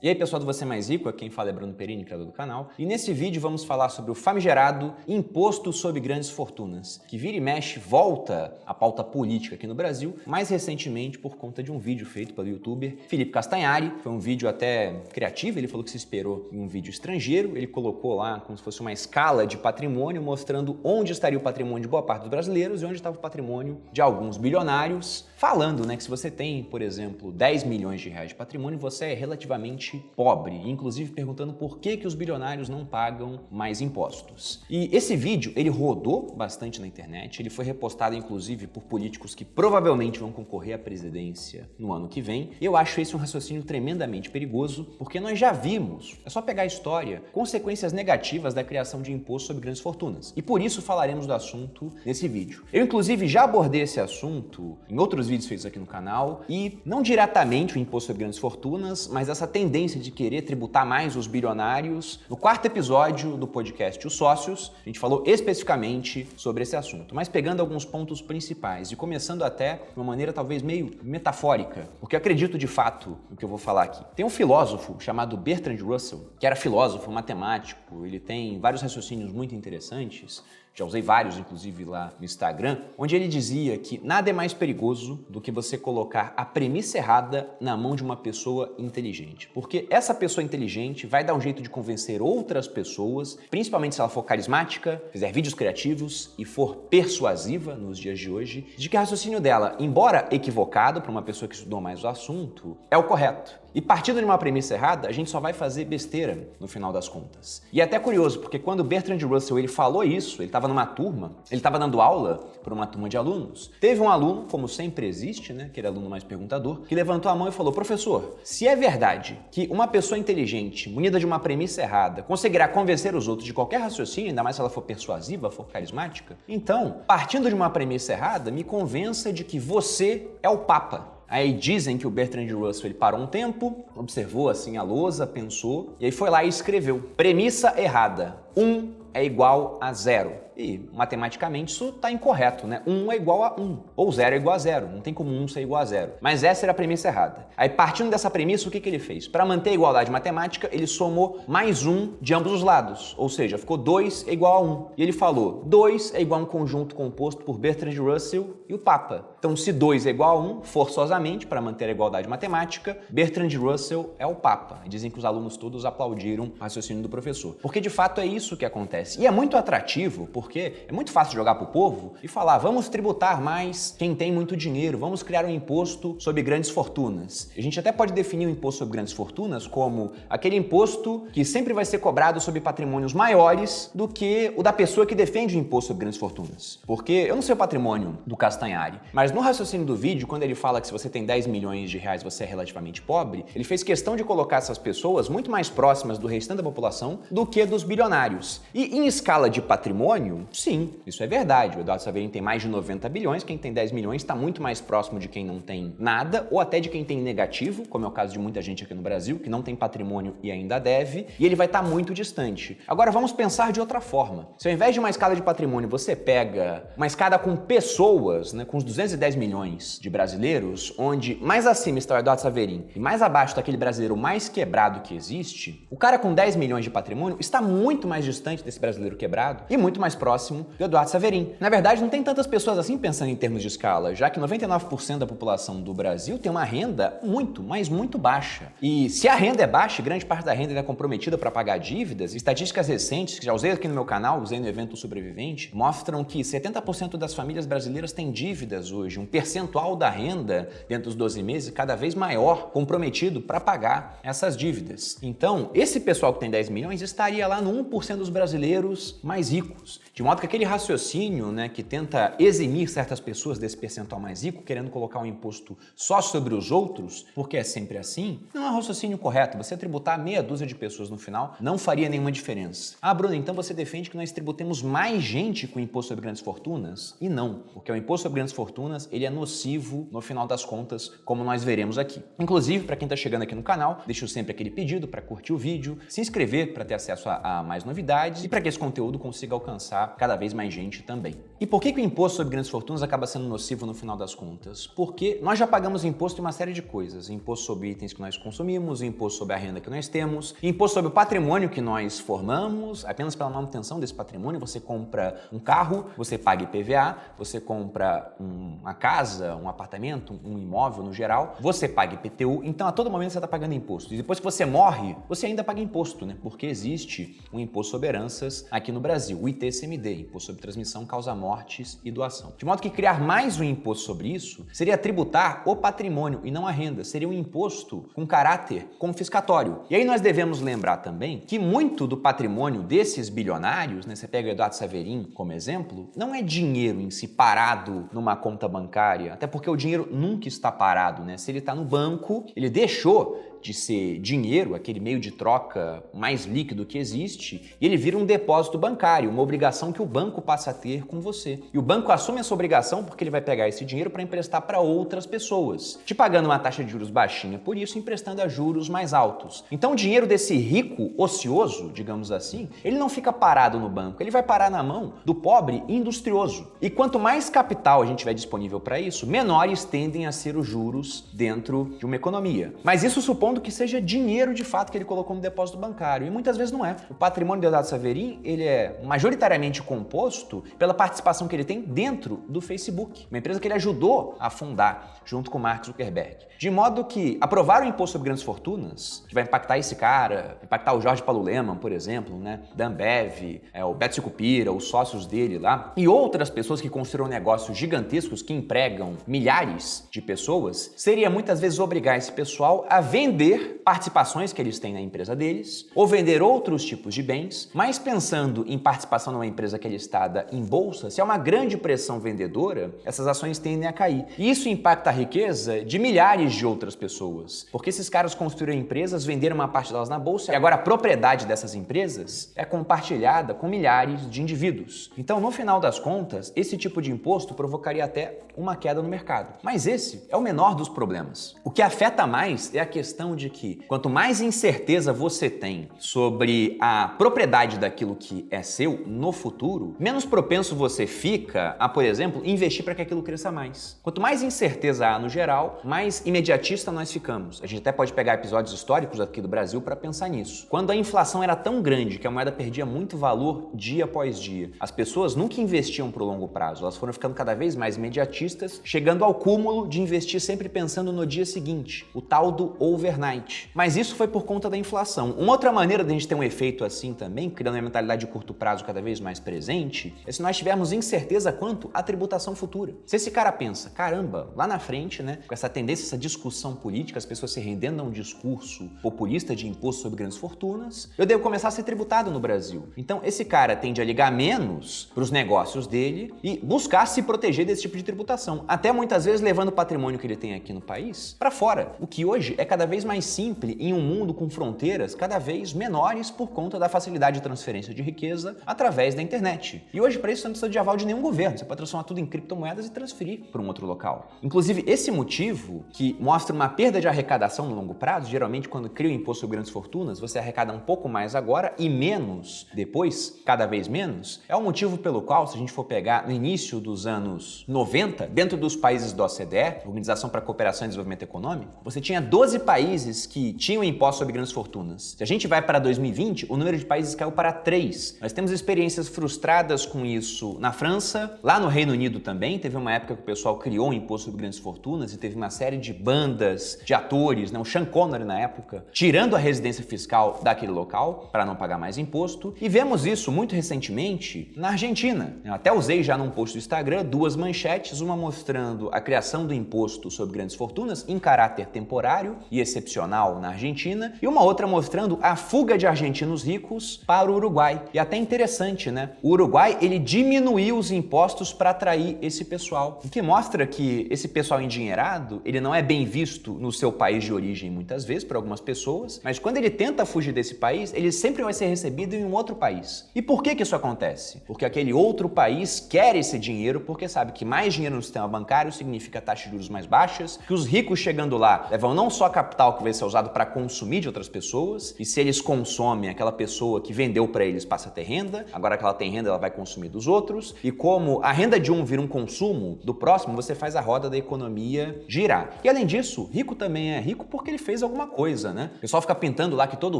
E aí pessoal do Você Mais Rico, aqui quem fala é Bruno Perini, criador do canal, e nesse vídeo vamos falar sobre o famigerado Imposto sobre Grandes Fortunas, que vira e mexe volta à pauta política aqui no Brasil, mais recentemente por conta de um vídeo feito pelo youtuber Felipe Castanhari. Foi um vídeo até criativo, ele falou que se inspirou em um vídeo estrangeiro, ele colocou lá como se fosse uma escala de patrimônio, mostrando onde estaria o patrimônio de boa parte dos brasileiros e onde estava o patrimônio de alguns bilionários, falando, né, que se você tem, por exemplo, 10 milhões de reais de patrimônio, você é relativamente pobre, inclusive perguntando por que os bilionários não pagam mais impostos. E esse vídeo, ele rodou bastante na internet, ele foi repostado inclusive por políticos que provavelmente vão concorrer à presidência no ano que vem. Eu acho esse um raciocínio tremendamente perigoso, porque nós já vimos, é só pegar a história, consequências negativas da criação de imposto sobre grandes fortunas. E por isso falaremos do assunto nesse vídeo. Eu inclusive já abordei esse assunto em outros vídeos feitos aqui no canal, e não diretamente o imposto sobre grandes fortunas, mas essa tendência de querer tributar mais os bilionários. No quarto episódio do podcast Os Sócios, a gente falou especificamente sobre esse assunto, mas pegando alguns pontos principais e começando até de uma maneira talvez meio metafórica, porque eu acredito de fato no que eu vou falar aqui. Tem um filósofo chamado Bertrand Russell, que era filósofo, matemático, ele tem vários raciocínios muito interessantes, já usei vários, inclusive, lá no Instagram, onde ele dizia que nada é mais perigoso do que você colocar a premissa errada na mão de uma pessoa inteligente. Porque essa pessoa inteligente vai dar um jeito de convencer outras pessoas, principalmente se ela for carismática, fizer vídeos criativos e for persuasiva nos dias de hoje, de que o raciocínio dela, embora equivocado para uma pessoa que estudou mais o assunto, é o correto. E partindo de uma premissa errada, a gente só vai fazer besteira no final das contas. E é até curioso, porque quando Bertrand Russell ele falou isso, ele estava numa turma, ele estava dando aula para uma turma de alunos, teve um aluno, como sempre existe, né, aquele aluno mais perguntador, que levantou a mão e falou: professor, se é verdade que uma pessoa inteligente, munida de uma premissa errada, conseguirá convencer os outros de qualquer raciocínio, ainda mais se ela for persuasiva, for carismática, então, partindo de uma premissa errada, me convença de que você é o Papa. Aí dizem que o Bertrand Russell ele parou um tempo, observou assim a lousa, pensou, e aí foi lá e escreveu: premissa errada, 1 é igual a 0. E, matematicamente, isso está incorreto, né? 1 é igual a 1, ou 0 é igual a 0. Não tem como 1 ser igual a 0. Mas essa era a premissa errada. Aí, partindo dessa premissa, o que ele fez? Para manter a igualdade matemática, ele somou mais 1 de ambos os lados. Ou seja, ficou 2 é igual a 1. E ele falou: 2 é igual a um conjunto composto por Bertrand Russell e o Papa. Então, se 2 é igual a 1, forçosamente, para manter a igualdade matemática, Bertrand Russell é o Papa. E dizem que os alunos todos aplaudiram o raciocínio do professor. Porque, de fato, é isso que acontece. E é muito atrativo, porque é muito fácil jogar pro povo e falar: vamos tributar mais quem tem muito dinheiro, vamos criar um imposto sobre grandes fortunas. A gente até pode definir o imposto sobre grandes fortunas como aquele imposto que sempre vai ser cobrado sobre patrimônios maiores do que o da pessoa que defende o imposto sobre grandes fortunas. Porque eu não sei o patrimônio do Castanhari, mas no raciocínio do vídeo, quando ele fala que se você tem 10 milhões de reais você é relativamente pobre, ele fez questão de colocar essas pessoas muito mais próximas do restante da população do que dos bilionários. E em escala de patrimônio, sim, isso é verdade. O Eduardo Saverin tem mais de 90 bilhões, quem tem 10 milhões está muito mais próximo de quem não tem nada, ou até de quem tem negativo, como é o caso de muita gente aqui no Brasil, que não tem patrimônio e ainda deve, e ele vai estar muito distante. Agora vamos pensar de outra forma. Se ao invés de uma escala de patrimônio você pega uma escada com pessoas, né, com os 210 milhões de brasileiros, onde mais acima está o Eduardo Saverin e mais abaixo está aquele brasileiro mais quebrado que existe, o cara com 10 milhões de patrimônio está muito mais distante desse brasileiro quebrado e muito mais próximo do Eduardo Saverin. Na verdade, não tem tantas pessoas assim pensando em termos de escala, já que 99% da população do Brasil tem uma renda muito, mas muito baixa. E se a renda é baixa, grande parte da renda é comprometida para pagar dívidas, estatísticas recentes, que já usei aqui no meu canal, usei no evento Sobrevivente, mostram que 70% das famílias brasileiras têm dívidas hoje, um percentual da renda dentro dos 12 meses cada vez maior comprometido para pagar essas dívidas. Então, esse pessoal que tem 10 milhões estaria lá no 1% dos brasileiros mais ricos. De modo que aquele raciocínio, né, que tenta eximir certas pessoas desse percentual mais rico, querendo colocar um imposto só sobre os outros, porque é sempre assim, não é um raciocínio correto. Você tributar meia dúzia de pessoas no final não faria nenhuma diferença. Ah, Bruno, então você defende que nós tributemos mais gente com o imposto sobre grandes fortunas? E não, porque o imposto sobre grandes fortunas, ele é nocivo no final das contas, como nós veremos aqui. Inclusive, para quem está chegando aqui no canal, deixo sempre aquele pedido para curtir o vídeo, se inscrever para ter acesso a mais novidades, e para que esse conteúdo consiga alcançar cada vez mais gente também. E por que o imposto sobre grandes fortunas acaba sendo nocivo no final das contas? Porque nós já pagamos imposto em uma série de coisas. Imposto sobre itens que nós consumimos, imposto sobre a renda que nós temos, imposto sobre o patrimônio que nós formamos. Apenas pela manutenção desse patrimônio, você compra um carro, você paga IPVA, você compra uma casa, um apartamento, um imóvel no geral, você paga IPTU. Então, a todo momento você está pagando imposto. E depois que você morre, você ainda paga imposto, né? Porque existe um imposto sobre heranças aqui no Brasil, o ITCMD, Imposto sobre Transmissão, Causa-Mortes e Doação. De modo que criar mais um imposto sobre isso seria tributar o patrimônio e não a renda. Seria um imposto com caráter confiscatório. E aí nós devemos lembrar também que muito do patrimônio desses bilionários, né? Você pega o Eduardo Saverin como exemplo, não é dinheiro em si parado numa conta bancária, até porque o dinheiro nunca está parado, né? Se ele está no banco, ele deixou de ser dinheiro, aquele meio de troca mais líquido que existe, e ele vira um depósito bancário, uma obrigação que o banco passa a ter com você. E o banco assume essa obrigação porque ele vai pegar esse dinheiro para emprestar para outras pessoas, te pagando uma taxa de juros baixinha, por isso emprestando a juros mais altos. Então o dinheiro desse rico ocioso, digamos assim, ele não fica parado no banco, ele vai parar na mão do pobre industrioso. E quanto mais capital a gente tiver disponível para isso, menores tendem a ser os juros dentro de uma economia. Mas isso supondo que seja dinheiro de fato que ele colocou no depósito bancário, e muitas vezes não é. O patrimônio do Eduardo Saverin, ele é majoritariamente composto pela participação que ele tem dentro do Facebook, uma empresa que ele ajudou a fundar junto com o Mark Zuckerberg. De modo que aprovar o imposto sobre grandes fortunas, que vai impactar esse cara, impactar o Jorge Paulo Lemann, por exemplo, né, da Ambev, o Beto Sicupira, os sócios dele lá, e outras pessoas que construíram negócios gigantescos que empregam milhares de pessoas, seria muitas vezes obrigar esse pessoal a vender participações que eles têm na empresa deles, ou vender outros tipos de bens, mas pensando em participação numa empresa que é listada em bolsa, se há uma grande pressão vendedora, essas ações tendem a cair. E isso impacta a riqueza de milhares de outras pessoas, porque esses caras construíram empresas, venderam uma parte delas na bolsa, e agora a propriedade dessas empresas é compartilhada com milhares de indivíduos. Então, no final das contas, esse tipo de imposto provocaria até uma queda no mercado. Mas esse é o menor dos problemas. O que afeta mais é a questão de que quanto mais incerteza você tem sobre a propriedade daquilo que é seu no futuro, menos propenso você fica a, por exemplo, investir para que aquilo cresça mais. Quanto mais incerteza há no geral, mais imediatista nós ficamos. A gente até pode pegar episódios históricos aqui do Brasil para pensar nisso. Quando a inflação era tão grande que a moeda perdia muito valor dia após dia, as pessoas nunca investiam para o longo prazo, elas foram ficando cada vez mais imediatistas, chegando ao cúmulo de investir sempre pensando no dia seguinte, o tal do overnight. Mas isso foi por conta da inflação. Uma outra maneira de a gente ter um efeito assim também, criando uma mentalidade de curto prazo cada vez mais presente, é se nós tivermos incerteza quanto à tributação futura. Se esse cara pensa, caramba, lá na frente, né, com essa tendência, essa discussão política, as pessoas se rendendo a um discurso populista de imposto sobre grandes fortunas, eu devo começar a ser tributado no Brasil. Então, esse cara tende a ligar menos para os negócios dele e buscar se proteger desse tipo de tributação, até muitas vezes levando o patrimônio que ele tem aqui no país para fora, o que hoje é cada vez mais simples em um mundo com fronteiras cada vez menores por conta da facilidade de transferência de riqueza através da internet. E hoje, para isso, você não precisa de aval de nenhum governo. Você pode transformar tudo em criptomoedas e transferir para um outro local. Inclusive, esse motivo, que mostra uma perda de arrecadação no longo prazo, geralmente quando cria o imposto sobre grandes fortunas, você arrecada um pouco mais agora e menos depois, cada vez menos, é o motivo pelo qual, se a gente for pegar no início dos anos 90, dentro dos países da OCDE, Organização para a Cooperação e Desenvolvimento Econômico, você tinha 12 países que tinham imposto sobre grandes fortunas. Se a gente vai para 2020, o número de países caiu para 3. Nós temos experiências frustradas com isso na França, lá no Reino Unido também, teve uma época que o pessoal criou um imposto sobre grandes fortunas e teve uma série de bandas, de atores, né? O Sean Connery na época, tirando a residência fiscal daquele local para não pagar mais imposto. E vemos isso muito recentemente na Argentina. Eu até usei já num post do Instagram 2 manchetes, uma mostrando a criação do imposto sobre grandes fortunas em caráter temporário e excepcional na Argentina, e uma outra mostrando a fuga de argentinos ricos para o Uruguai. E até interessante, né? O Uruguai, ele diminuiu os impostos para atrair esse pessoal, o que mostra que esse pessoal endinheirado, ele não é bem visto no seu país de origem muitas vezes por algumas pessoas, mas quando ele tenta fugir desse país, ele sempre vai ser recebido em um outro país. E por que isso acontece? Porque aquele outro país quer esse dinheiro porque sabe que mais dinheiro no sistema bancário significa taxas de juros mais baixas, que os ricos chegando lá levam não só capital capital que vai ser usado para consumir de outras pessoas, e se eles consomem, aquela pessoa que vendeu para eles passa a ter renda, agora que ela tem renda, ela vai consumir dos outros, e como a renda de um vira um consumo do próximo, você faz a roda da economia girar. E além disso, rico também é rico porque ele fez alguma coisa, né? O pessoal fica pintando lá que todo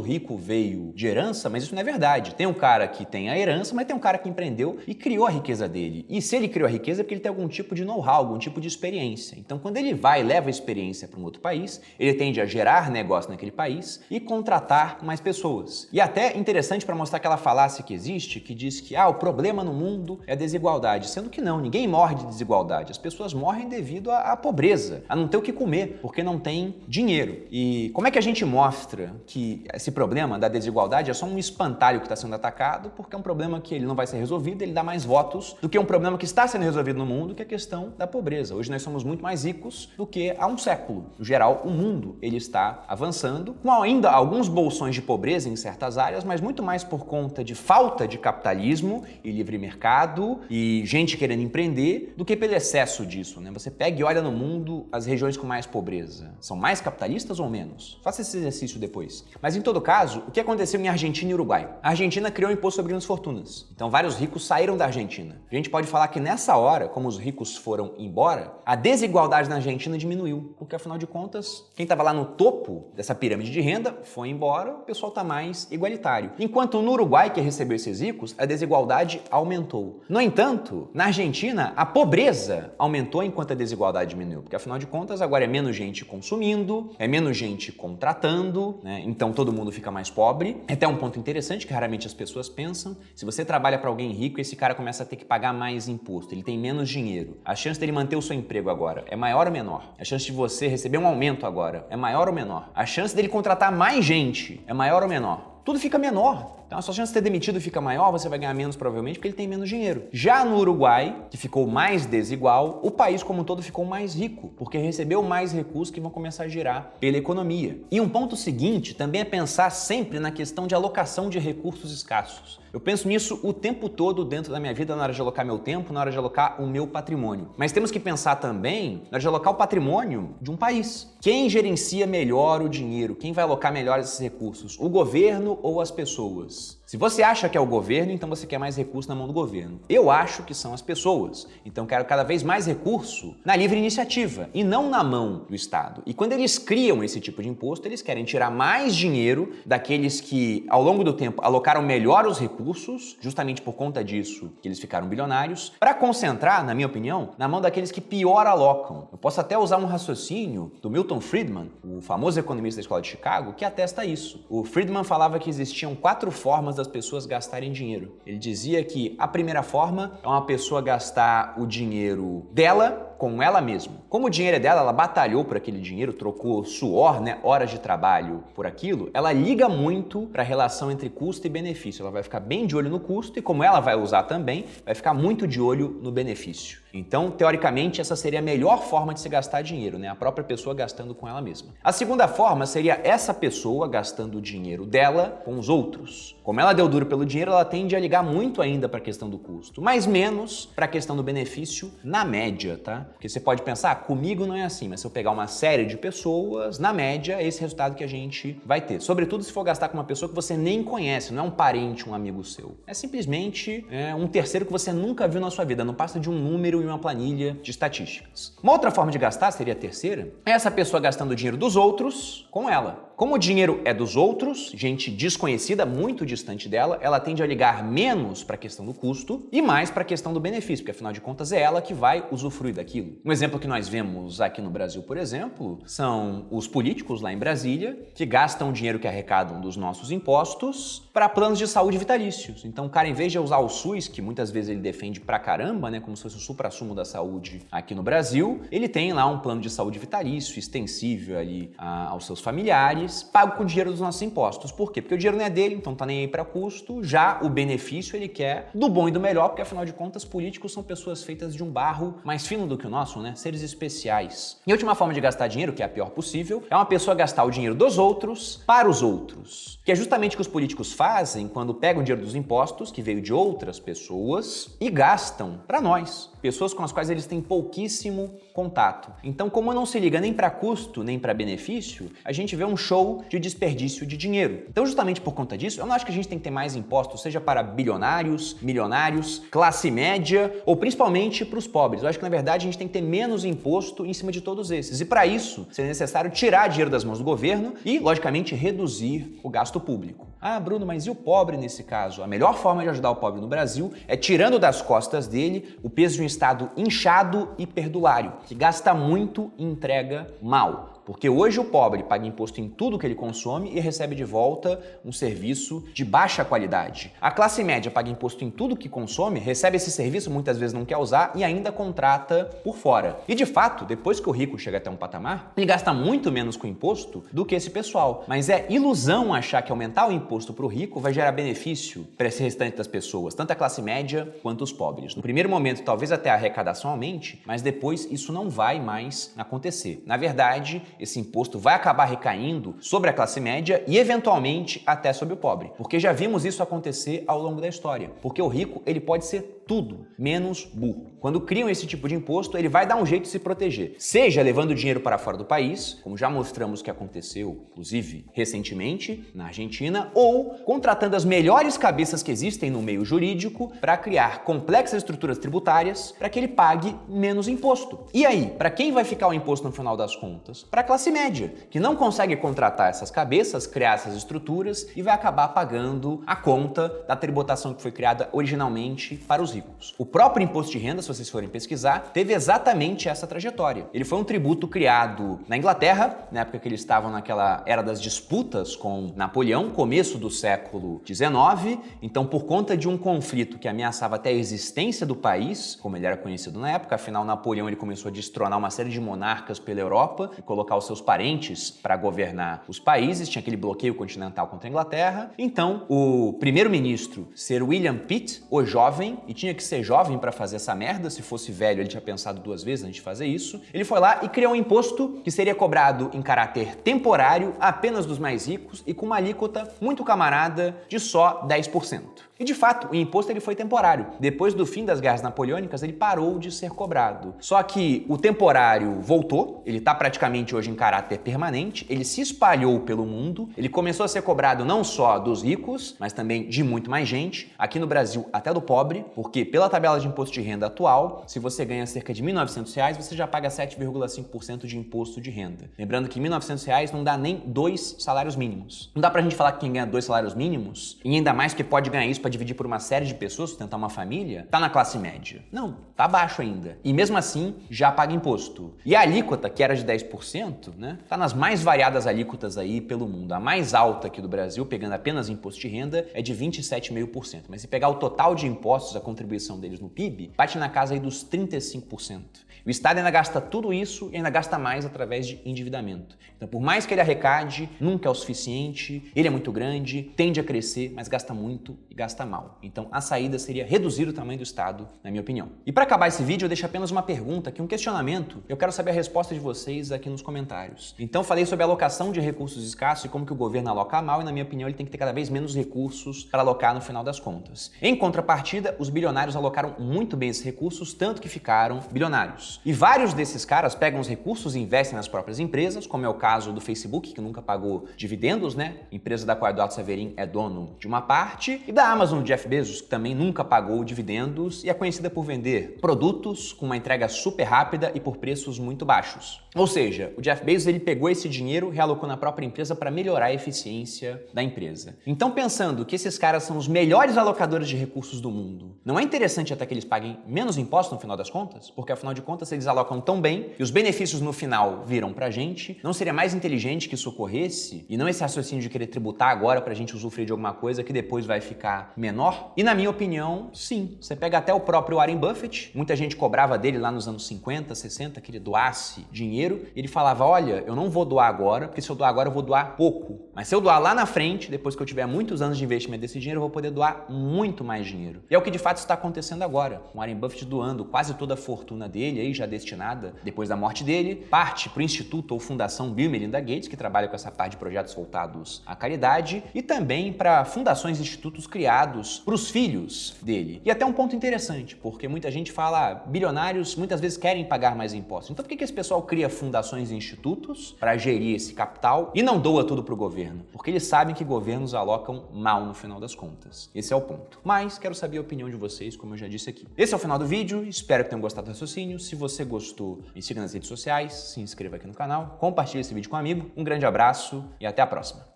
rico veio de herança, mas isso não é verdade. Tem um cara que tem a herança, mas tem um cara que empreendeu e criou a riqueza dele. E se ele criou a riqueza é porque ele tem algum tipo de know-how, algum tipo de experiência. Então, quando ele vai e leva a experiência para um outro país, ele tende a gerar negócio naquele país e contratar mais pessoas. E até interessante para mostrar aquela falácia que existe, que diz que o problema no mundo é a desigualdade, sendo que não, ninguém morre de desigualdade. As pessoas morrem devido à pobreza, a não ter o que comer, porque não tem dinheiro. E como é que a gente mostra que esse problema da desigualdade é só um espantalho que está sendo atacado, porque é um problema que ele não vai ser resolvido, ele dá mais votos do que um problema que está sendo resolvido no mundo, que é a questão da pobreza. Hoje nós somos muito mais ricos do que há um século. No geral, o mundo ele está avançando, com ainda alguns bolsões de pobreza em certas áreas, mas muito mais por conta de falta de capitalismo e livre mercado e gente querendo empreender, do que pelo excesso disso, né? Você pega e olha no mundo as regiões com mais pobreza. São mais capitalistas ou menos? Faça esse exercício depois. Mas em todo caso, o que aconteceu em Argentina e Uruguai? A Argentina criou um imposto sobre grandes fortunas. Então vários ricos saíram da Argentina. A gente pode falar que nessa hora, como os ricos foram embora, a desigualdade na Argentina diminuiu. Porque afinal de contas, quem estava lá no topo dessa pirâmide de renda foi embora, o pessoal está mais igualitário. Enquanto no Uruguai, que recebeu esses ricos, a desigualdade aumentou. No entanto, na Argentina, a pobreza aumentou enquanto a desigualdade diminuiu. Porque afinal de contas, agora é menos gente consumindo, é menos gente contratando, né? Então todo mundo fica mais pobre. É até um ponto interessante que raramente as pessoas pensam. Se você trabalha para alguém rico, esse cara começa a ter que pagar mais imposto, ele tem menos dinheiro. A chance dele manter o seu emprego agora é maior ou menor? A chance de você receber um aumento agora é maior ou menor? A chance dele contratar mais gente é maior ou menor? Tudo fica menor. Então a sua chance de ser demitido fica maior, você vai ganhar menos provavelmente porque ele tem menos dinheiro. Já no Uruguai, que ficou mais desigual, o país como um todo ficou mais rico, porque recebeu mais recursos que vão começar a girar pela economia. E um ponto seguinte também é pensar sempre na questão de alocação de recursos escassos. Eu penso nisso o tempo todo dentro da minha vida, na hora de alocar meu tempo, na hora de alocar o meu patrimônio. Mas temos que pensar também na hora de alocar o patrimônio de um país. Quem gerencia melhor o dinheiro? Quem vai alocar melhor esses recursos? O governo ou as pessoas? Se você acha que é o governo, então você quer mais recurso na mão do governo. Eu acho que são as pessoas. Então quero cada vez mais recurso na livre iniciativa e não na mão do Estado. E quando eles criam esse tipo de imposto, eles querem tirar mais dinheiro daqueles que, ao longo do tempo, alocaram melhor os recursos, justamente por conta disso que eles ficaram bilionários, para concentrar, na minha opinião, na mão daqueles que pior alocam. Eu posso até usar um raciocínio do Milton Friedman, o famoso economista da Escola de Chicago, que atesta isso. O Friedman falava que existiam 4 formas das pessoas gastarem dinheiro. Ele dizia que a primeira forma é uma pessoa gastar o dinheiro dela com ela mesma. Como o dinheiro é dela, ela batalhou por aquele dinheiro, trocou suor, né, horas de trabalho por aquilo, ela liga muito para a relação entre custo e benefício. Ela vai ficar bem de olho no custo e, como ela vai usar também, vai ficar muito de olho no benefício. Então, teoricamente, essa seria a melhor forma de se gastar dinheiro, né? A própria pessoa gastando com ela mesma. A segunda forma seria essa pessoa gastando o dinheiro dela com os outros. Como ela deu duro pelo dinheiro, ela tende a ligar muito ainda para a questão do custo, mas menos para a questão do benefício na média, tá? Porque você pode pensar, comigo não é assim, mas se eu pegar uma série de pessoas, na média, é esse resultado que a gente vai ter. Sobretudo se for gastar com uma pessoa que você nem conhece, não é um parente, um amigo seu. É simplesmente um terceiro que você nunca viu na sua vida, não passa de um número em uma planilha de estatísticas. Uma outra forma de gastar, seria a terceira, é essa pessoa gastando o dinheiro dos outros com ela. Como o dinheiro é dos outros, gente desconhecida, muito distante dela, ela tende a ligar menos para a questão do custo e mais para a questão do benefício, porque afinal de contas é ela que vai usufruir daquilo. Um exemplo que nós vemos aqui no Brasil, por exemplo, são os políticos lá em Brasília que gastam o dinheiro que arrecadam dos nossos impostos para planos de saúde vitalícios. Então o cara, em vez de usar o SUS, que muitas vezes ele defende pra caramba, né, como se fosse o suprassumo da saúde aqui no Brasil, ele tem lá um plano de saúde vitalício, extensível ali aos seus familiares, pago com dinheiro dos nossos impostos. Por quê? Porque o dinheiro não é dele, então tá nem aí para custo. Já o benefício ele quer do bom e do melhor, porque afinal de contas políticos são pessoas feitas de um barro mais fino do que o nosso, né? Seres especiais. E a última forma de gastar dinheiro, que é a pior possível, é uma pessoa gastar o dinheiro dos outros para os outros. Que é justamente o que os políticos fazem quando pegam o dinheiro dos impostos, que veio de outras pessoas, e gastam para nós. pessoas com as quais eles têm pouquíssimo contato. Então, como não se liga nem para custo, nem para benefício, a gente vê um show de desperdício de dinheiro. Então, justamente por conta disso, eu não acho que a gente tem que ter mais impostos, seja para bilionários, milionários, classe média ou principalmente para os pobres. Eu acho que, na verdade, a gente tem que ter menos imposto em cima de todos esses. E para isso, seria necessário tirar dinheiro das mãos do governo e, logicamente, reduzir o gasto público. Ah, Bruno, mas e o pobre nesse caso? A melhor forma de ajudar o pobre no Brasil é tirando das costas dele o peso de um Estado inchado e perdulário, que gasta muito e entrega mal. Porque hoje o pobre paga imposto em tudo que ele consome e recebe de volta um serviço de baixa qualidade. A classe média paga imposto em tudo que consome, recebe esse serviço, muitas vezes não quer usar e ainda contrata por fora. E de fato, depois que o rico chega até um patamar, ele gasta muito menos com imposto do que esse pessoal. Mas é ilusão achar que aumentar o imposto para o rico vai gerar benefício para esse restante das pessoas, tanto a classe média quanto os pobres. No primeiro momento, talvez até a arrecadação aumente, mas depois isso não vai mais acontecer. Na verdade, esse imposto vai acabar recaindo sobre a classe média e, eventualmente, até sobre o pobre. Porque já vimos isso acontecer ao longo da história. Porque o rico, ele pode ser tudo, menos burro. Quando criam esse tipo de imposto, ele vai dar um jeito de se proteger. Seja levando dinheiro para fora do país, como já mostramos que aconteceu, inclusive, recentemente, na Argentina, ou contratando as melhores cabeças que existem no meio jurídico para criar complexas estruturas tributárias para que ele pague menos imposto. E aí, para quem vai ficar o imposto no final das contas? Para a classe média, que não consegue contratar essas cabeças, criar essas estruturas e vai acabar pagando a conta da tributação que foi criada originalmente para os ricos. O próprio imposto de renda, se vocês forem pesquisar, teve exatamente essa trajetória. Ele foi um tributo criado na Inglaterra, na época que eles estavam naquela era das disputas com Napoleão, começo do século XIX. Então, por conta de um conflito que ameaçava até a existência do país, como ele era conhecido na época, afinal Napoleão ele começou a destronar uma série de monarcas pela Europa e colocar os seus parentes para governar os países, tinha aquele bloqueio continental contra a Inglaterra. Então, o primeiro-ministro, Sir William Pitt, o jovem, e tinha que ser jovem para fazer essa merda, se fosse velho ele tinha pensado duas vezes antes de fazer isso, ele foi lá e criou um imposto que seria cobrado em caráter temporário apenas dos mais ricos e com uma alíquota muito camarada de só 10%. E de fato, o imposto ele foi temporário. Depois do fim das guerras napoleônicas, ele parou de ser cobrado. Só que o temporário voltou, ele está praticamente hoje em caráter permanente, ele se espalhou pelo mundo, ele começou a ser cobrado não só dos ricos, mas também de muito mais gente, aqui no Brasil até do pobre, porque pela tabela de imposto de renda atual, se você ganha cerca de R$ 1.900, você já paga 7,5% de imposto de renda. Lembrando que R$ 1.900 não dá nem 2 salários mínimos. Não dá pra gente falar que quem ganha 2 salários mínimos, e ainda mais que pode ganhar isso para dividir por uma série de pessoas, sustentar uma família, tá na classe média. Não, tá abaixo ainda. E mesmo assim, já paga imposto. E a alíquota, que era de 10%, né, tá nas mais variadas alíquotas aí pelo mundo. A mais alta aqui do Brasil, pegando apenas imposto de renda, é de 27,5%. Mas se pegar o total de impostos, a contribuição deles no PIB, bate na casa aí dos 35%. O Estado ainda gasta tudo isso e ainda gasta mais através de endividamento. Então, por mais que ele arrecade, nunca é o suficiente, ele é muito grande, tende a crescer, mas gasta muito e gasta mal. Então, a saída seria reduzir o tamanho do Estado, na minha opinião. E para acabar esse vídeo, eu deixo apenas uma pergunta, aqui um questionamento. Eu quero saber a resposta de vocês aqui nos comentários. Então, falei sobre a alocação de recursos escassos e como que o governo aloca mal, e na minha opinião, ele tem que ter cada vez menos recursos para alocar no final das contas. Em contrapartida, os bilionários alocaram muito bem esses recursos, tanto que ficaram bilionários. E vários desses caras pegam os recursos e investem nas próprias empresas, como é o caso do Facebook, que nunca pagou dividendos, né? Empresa da qual Eduardo Saverin é dono de uma parte, e da Amazon, Jeff Bezos, que também nunca pagou dividendos e é conhecida por vender produtos com uma entrega super rápida e por preços muito baixos. Ou seja, o Jeff Bezos ele pegou esse dinheiro e realocou na própria empresa para melhorar a eficiência da empresa. Então, pensando que esses caras são os melhores alocadores de recursos do mundo, não é interessante até que eles paguem menos impostos no final das contas? Porque, afinal de contas, se eles alocam tão bem e os benefícios no final viram pra gente, não seria mais inteligente que isso ocorresse e não esse raciocínio de querer tributar agora pra gente usufruir de alguma coisa que depois vai ficar menor? E na minha opinião, sim. Você pega até o próprio Warren Buffett, muita gente cobrava dele lá nos anos 50, 60, que ele doasse dinheiro, e ele falava, olha, eu não vou doar agora, porque se eu doar agora eu vou doar pouco. Mas se eu doar lá na frente, depois que eu tiver muitos anos de investimento desse dinheiro, eu vou poder doar muito mais dinheiro. E é o que de fato está está acontecendo agora. O Warren Buffett doando quase toda a fortuna dele, aí já destinada, depois da morte dele, parte para o Instituto ou Fundação Bill e Melinda Gates, que trabalha com essa parte de projetos voltados à caridade, e também para fundações e institutos criados para os filhos dele. E até um ponto interessante, porque muita gente fala, bilionários muitas vezes querem pagar mais impostos. Então por que esse pessoal cria fundações e institutos para gerir esse capital e não doa tudo para o governo? Porque eles sabem que governos alocam mal no final das contas. Esse é o ponto. Mas quero saber a opinião de vocês, como eu já disse aqui. Esse é o final do vídeo, espero que tenham gostado do raciocínio. Se você gostou, me siga nas redes sociais, se inscreva aqui no canal, compartilhe esse vídeo com um amigo. Um grande abraço e até a próxima.